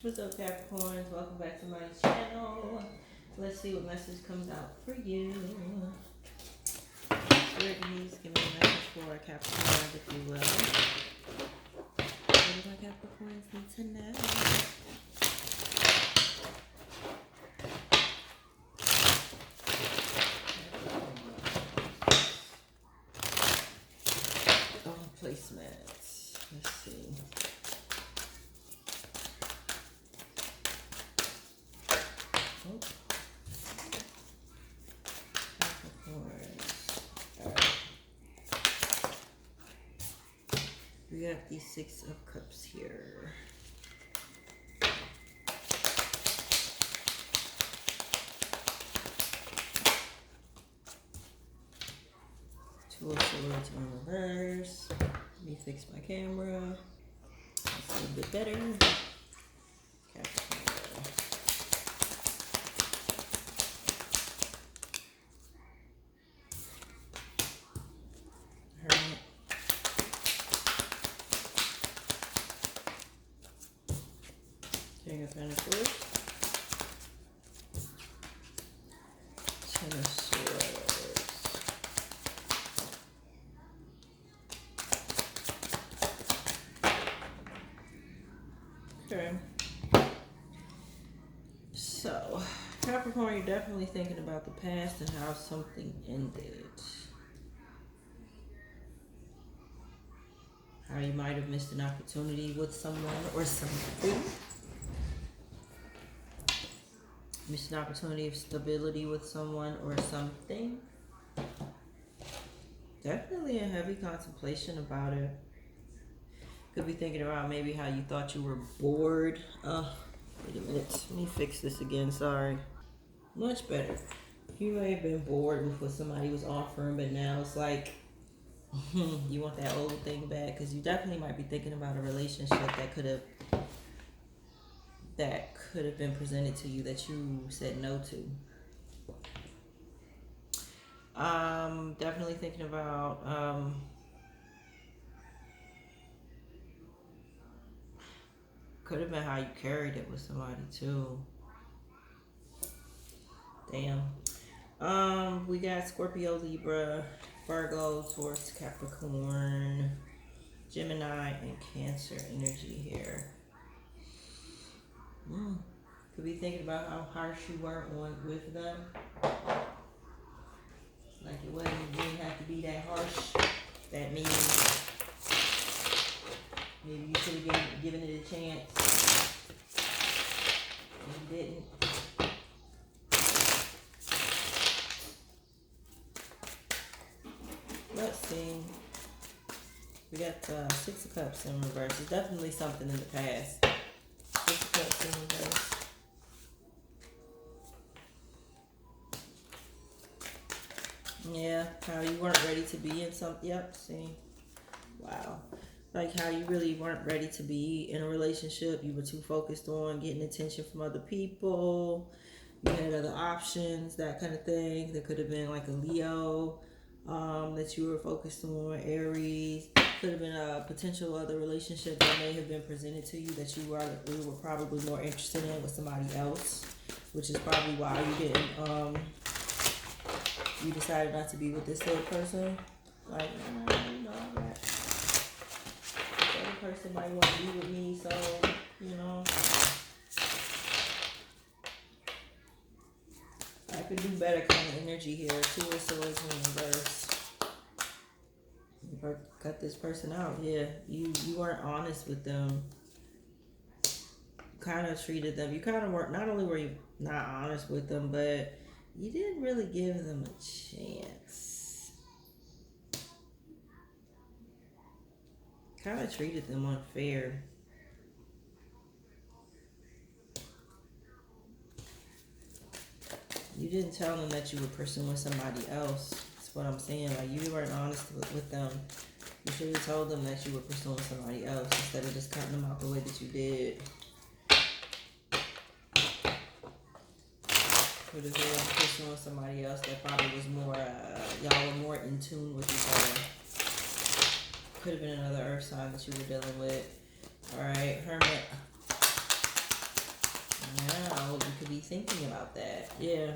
What's up, Capricorns? Welcome back to my channel. Let's see what message comes out for you. Spirit, please give me a message for a Capricorn, if you will. What do my Capricorns need to know? Placements. Let's see. Oh. We got the Six of Cups here. Two of Swords in reverse. Let me fix my camera. That's a little bit better. Hermit. King of Pentacles. Ten of Swords. Okay. So, Capricorn, you're definitely thinking about the past and how something ended. How you might have missed an opportunity with someone or something. Missed an opportunity of stability with someone or something. Definitely a heavy contemplation about it. Could be thinking about maybe how you thought you were bored. Wait a minute. Let me fix this again. Sorry. Much better. You may have been bored with what somebody was offering, but now it's like you want that old thing back, because you definitely might be thinking about a relationship that could have been presented to you that you said no to. Definitely thinking about could have been how you carried it with somebody too. Damn. We got Scorpio, Libra, Virgo, Taurus, Capricorn, Gemini, and Cancer energy here. Could be thinking about how harsh you were with them. Like it didn't have to be that harsh. That means maybe you should have given it a chance. And you didn't. Let's see. We got Six of Cups in reverse. It's definitely something in the past. Six of Cups in reverse. Yeah, how you weren't ready to be in something. Yep, see. Wow. Like how you really weren't ready to be in a relationship. You were too focused on getting attention from other people. You had other options, that kind of thing. There could have been like a Leo that you were focused on, Aries. Could have been a potential other relationship that may have been presented to you that you were probably more interested in with somebody else, which is probably why you didn't, you decided not to be with this third person. Like, you know, that other person might want to be with me, so, you know, I could do better kind of energy here. Two of Swords in reverse. Cut this person out. Yeah, you weren't honest with them. You kind of treated them. You kind of weren't. Not only were you not honest with them, but you didn't really give them a chance. Kind of treated them unfair. You didn't tell them that you were pursuing somebody else. That's what I'm saying. Like, you weren't honest with them. You should have told them that you were pursuing somebody else instead of just cutting them out the way that you did. Could have been pursuing somebody else that probably was more, y'all were more in tune with each other. Could have been another earth sign that you were dealing with. Alright, Hermit. to be thinking about that. Yeah.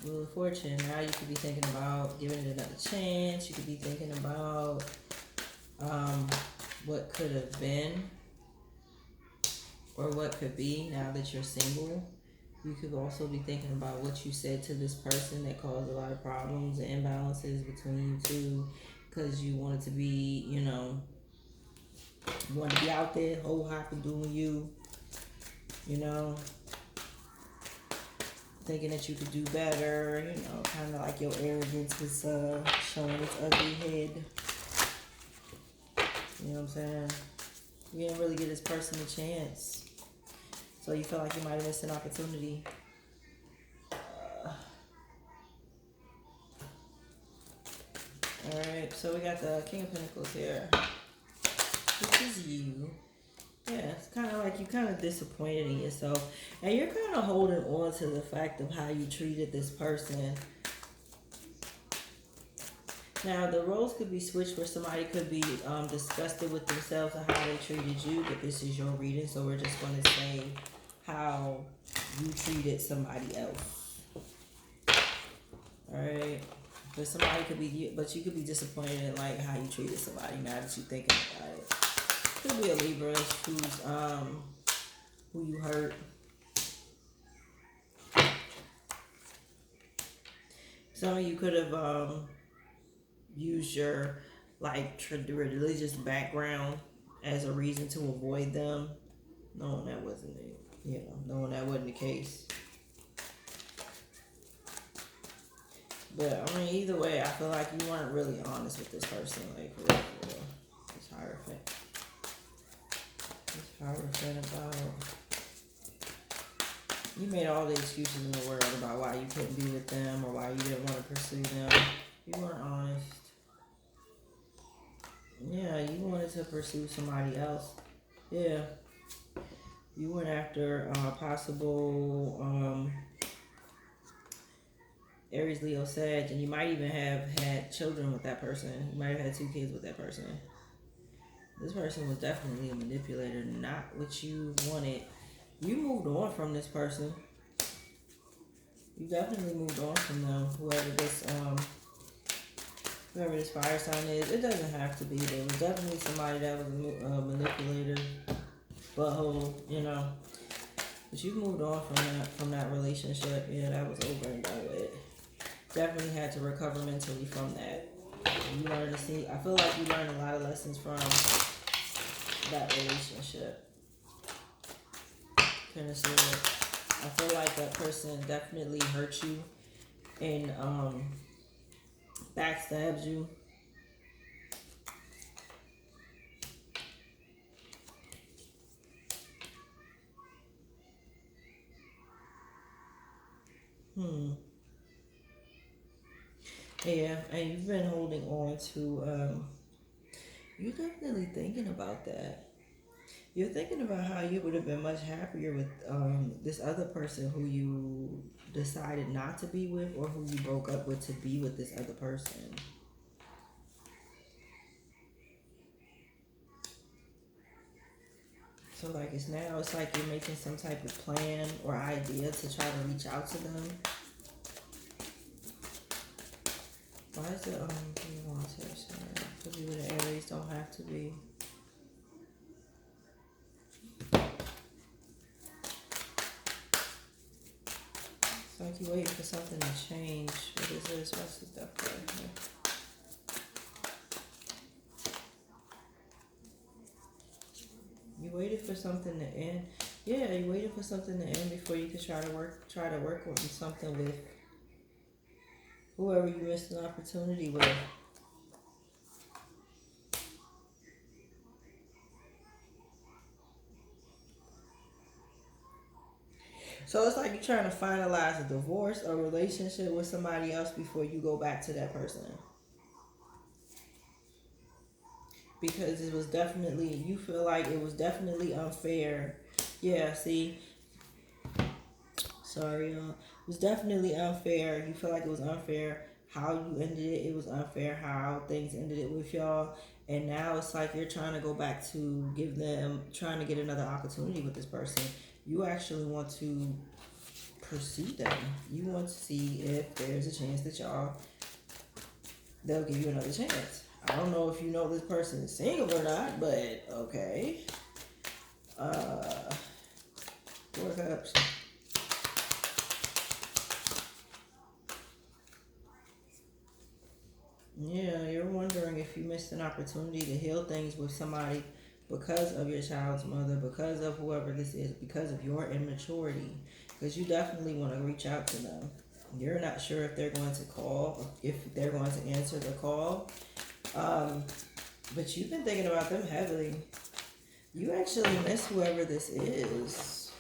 Wheel of Fortune. Now you could be thinking about giving it another chance. You could be thinking about what could have been or what could be now that you're single. You could also be thinking about what you said to this person that caused a lot of problems and imbalances between you two, because you wanted to be, you know, you wanted to be out there, whole hop and doing you, you know, thinking that you could do better, you know, kind of like your arrogance was showing its ugly head. You know what I'm saying? You didn't really give this person a chance. So you felt like you might have missed an opportunity. Alright, so we got the King of Pentacles here. This is you. Yeah, it's kind of like you kind of disappointed in yourself. And you're kind of holding on to the fact of how you treated this person. Now, the roles could be switched where somebody could be disgusted with themselves and how they treated you, but this is your reading, so we're just going to say how you treated somebody else. Alright? But somebody could be, but you could be disappointed in like how you treated somebody now that you're thinking about it. Could be a Libra who's who you hurt. Some of you could have used your like religious background as a reason to avoid them, knowing that wasn't it. You know, knowing that wasn't the case. But I mean, either way, I feel like you weren't really honest with this person, like for real, for real. It's Hierophant. It's Hierophant about. You made all the excuses in the world about why you couldn't be with them or why you didn't want to pursue them. You weren't honest. Yeah, you wanted to pursue somebody else. Yeah. You went after possible Aries, Leo, Sag, and you might even have had children with that person. You might have had 2 kids with that person. This person was definitely a manipulator, not what you wanted. You moved on from this person. You definitely moved on from them. Whoever this fire sign is, it doesn't have to be. There was definitely somebody that was a manipulator, butthole, you know. But you moved on from that relationship. Yeah, that was over and done with. Definitely had to recover mentally from that. You learned to see. I feel like you learned a lot of lessons from that relationship. I feel like that person definitely hurt you and backstabbed you. Yeah, and you've been holding on to you're definitely thinking about that. You're thinking about how you would have been much happier with this other person who you decided not to be with, or who you broke up with to be with this other person. So like it's like you're making some type of plan or idea to try to reach out to them. Why is it you want to be with the Aries don't have to be. It's like you waiting for something to change. What is this? What's this stuff right here? You waited for something to end. Yeah, you waited for something to end before you could try to work on something with whoever you missed an opportunity with. So it's like you're trying to finalize a divorce or relationship with somebody else before you go back to that person. Because it was definitely, you feel like it was definitely unfair. Yeah, see? Sorry, y'all. It was definitely unfair. You feel like it was unfair how you ended it. It was unfair how things ended it with y'all. And now it's like you're trying to go back to trying to get another opportunity with this person. You actually want to pursue them. You want to see if there's a chance that they'll give you another chance. I don't know if you know this person is single or not, but okay. Four Cups. Yeah, you're wondering if you missed an opportunity to heal things with somebody because of your child's mother, because of whoever this is, because of your immaturity. Because you definitely want to reach out to them. You're not sure if they're going to call, if they're going to answer the call. But you've been thinking about them heavily. You actually miss whoever this is.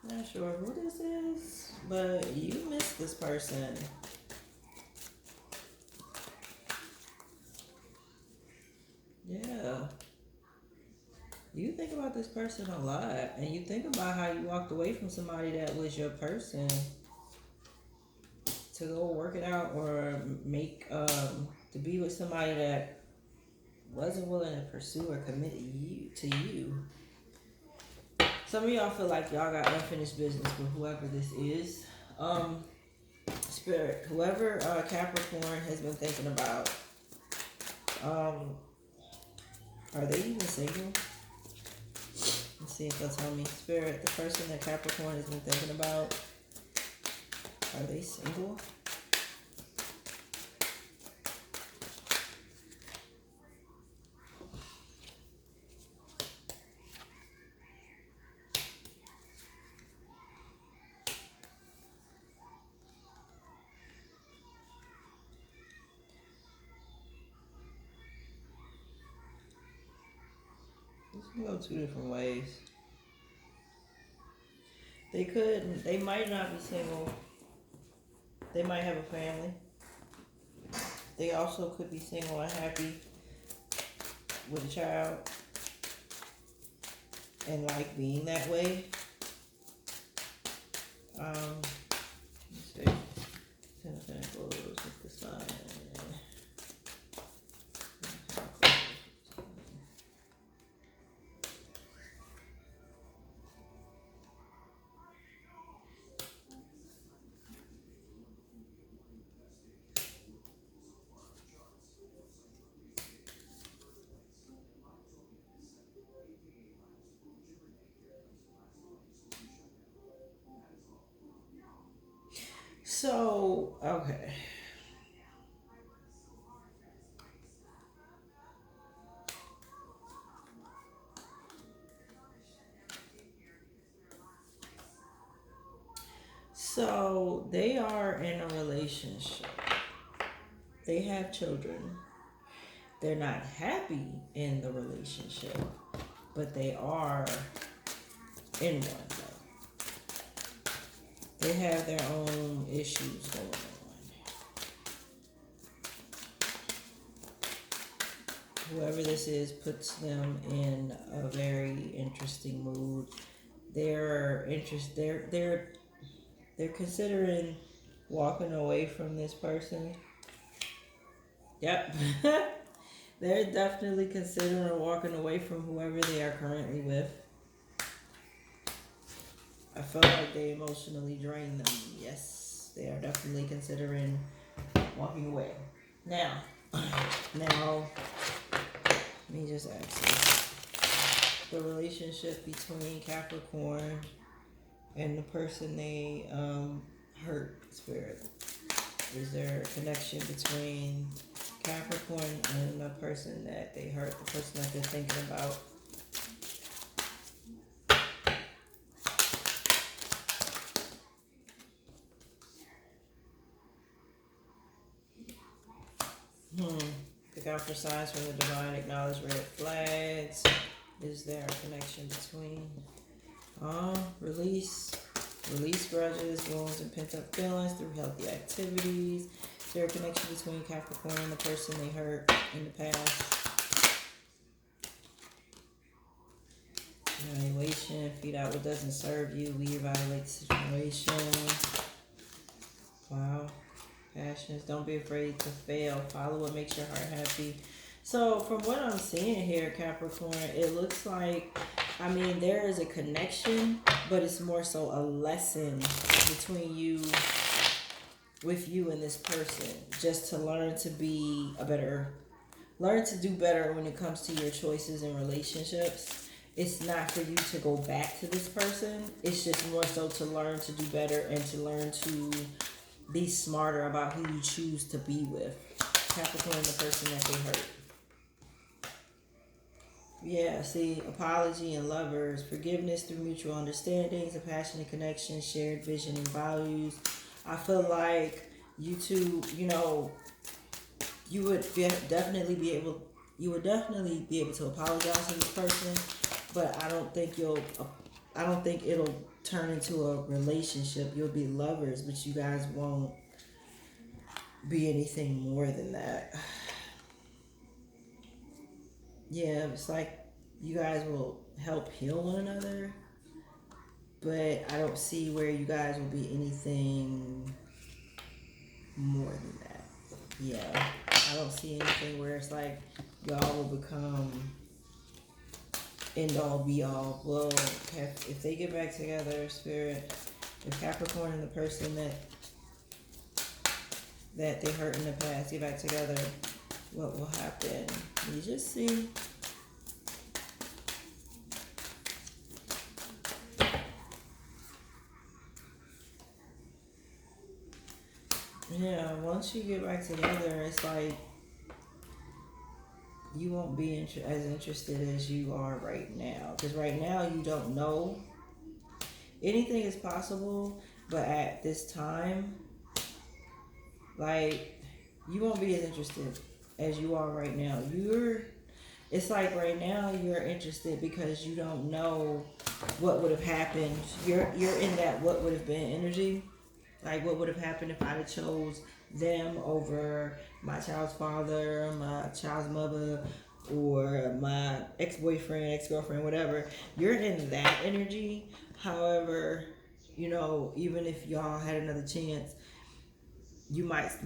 Not sure who this is, but you miss this person. Yeah. You think about this person a lot, and you think about how you walked away from somebody that was your person to go work it out or make to be with somebody that wasn't willing to pursue or commit you to you. Some of y'all feel like y'all got unfinished business with whoever this is. Spirit, whoever Capricorn has been thinking about, are they even single? Let's see if they'll tell me. Spirit, the person that Capricorn has been thinking about, are they single? This can go two different ways. They might not be single. They might have a family. They also could be single and happy with a child and like being that way. Let's see. Ten of Pentacles with the Sun. So, okay. So, they are in a relationship. They have children. They're not happy in the relationship, but they are in one, though. They have their own issues going on. Whoever this is puts them in a very interesting mood. They're considering walking away from this person. Yep. They're definitely considering walking away from whoever they are currently with. I felt like they emotionally drained them. Yes, they are definitely considering walking away. Now, let me just ask you. The relationship between Capricorn and the person they hurt, Spirit. Is there a connection between Capricorn and the person that they hurt, the person that they're thinking about? Look out for signs from the divine. Acknowledge red flags. Is there a connection between release grudges, wounds, and pent-up feelings through healthy activities? Is there a connection between Capricorn and the person they hurt in the past? Evaluation. Feed out what doesn't serve you. We evaluate the situation. Wow. Passions. Don't be afraid to fail. Follow what makes your heart happy. So from what I'm seeing here, Capricorn, it looks like, I mean, there is a connection, but it's more so a lesson between you, with you and this person, just to learn to be a better, learn to do better when it comes to your choices in relationships. It's not for you to go back to this person. It's just more so to learn to do better and to learn to be smarter about who you choose to be with. Capricorn, the person that they hurt. Yeah, see, apology and lovers, forgiveness through mutual understandings, a passionate connection, shared vision and values. I feel like you two, you would definitely be able, you would definitely be able to apologize to this person, but I don't think it'll turn into a relationship. You'll be lovers, but you guys won't be anything more than that. Yeah, it's like you guys will help heal one another, but I don't see where you guys will be anything more than that. Yeah, I don't see anything where it's like y'all will become end all be all. Well, if they get back together, Spirit, if Capricorn and the person that they hurt in the past get back together, what will happen? You just see. Yeah, once you get back together, it's like you won't be as interested as you are right now. Because right now you don't know. Anything is possible, but at this time, like, you won't be as interested as you are right now. It's like right now you're interested because you don't know what would have happened. You're in that what would have been energy. Like, what would have happened if I'd have chose them over my child's father, my child's mother, or my ex-boyfriend, ex-girlfriend, whatever. You're in that energy. However, even if y'all had another chance, you might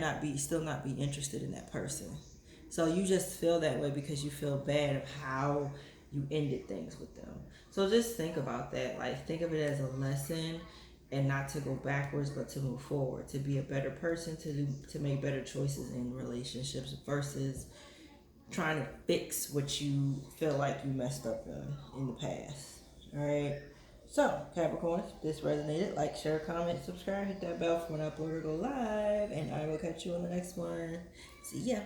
not be still not be interested in that person. So you just feel that way because you feel bad of how you ended things with them. So just think about that. Like, think of it as a lesson, and not to go backwards, but to move forward, to be a better person, to make better choices in relationships versus trying to fix what you feel like you messed up in the past. All right. So, Capricorn, if this resonated, like, share, comment, subscribe, hit that bell for when I upload or go live, and I will catch you on the next one. See ya.